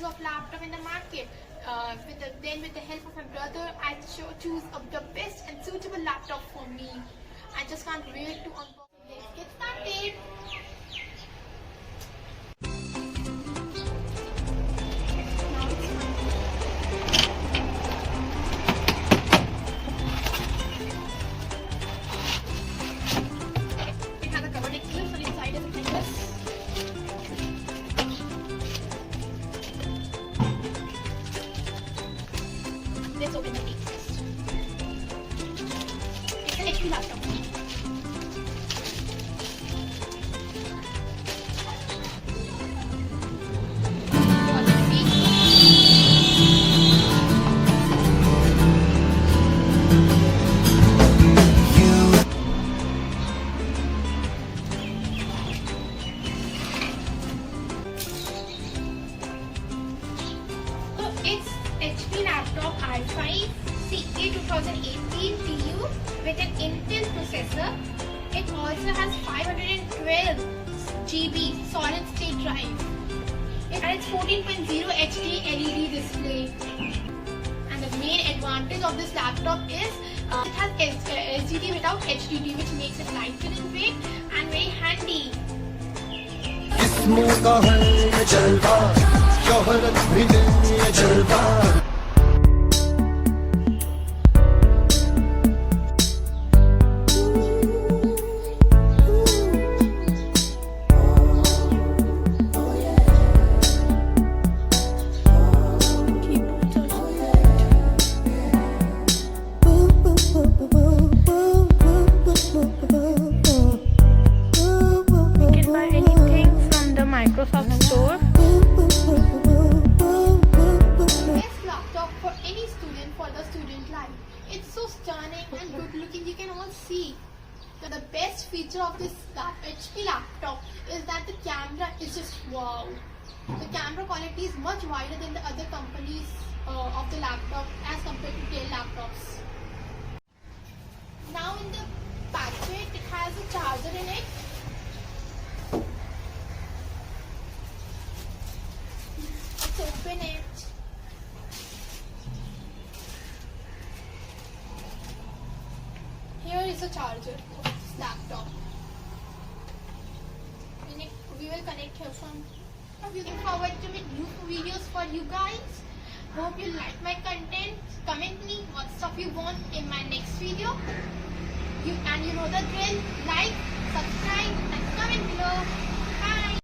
varieties of laptop in the market. With the help of my brother, I choose the best and suitable laptop for me. I just can't wait to unbox it. Let's get started. It has a cover necklace and inside is a necklace. Let's open the case first. It's an HP laptop. It's HP laptop i5 CA 2018 TU with an Intel processor. It also has 512 GB solid state drive. It has 14.0 HD LED display. And the main advantage of this laptop is it has SSD without HDD, which makes it lighter in weight and very handy. Microsoft Store. Best laptop for any student for the student life. It's so stunning and good looking. You can all see. The best feature of this HP laptop is that the camera is just wow. The camera quality is much wider than the other companies of the laptop as compared to Dell laptops. Now in the packet it has a charger in it. Let's open it. Here is a charger of this laptop. We will connect here from. I'm looking forward to make new videos for you guys. Hope you like my content. Comment me what stuff you want in my next video. You know the drill. Like,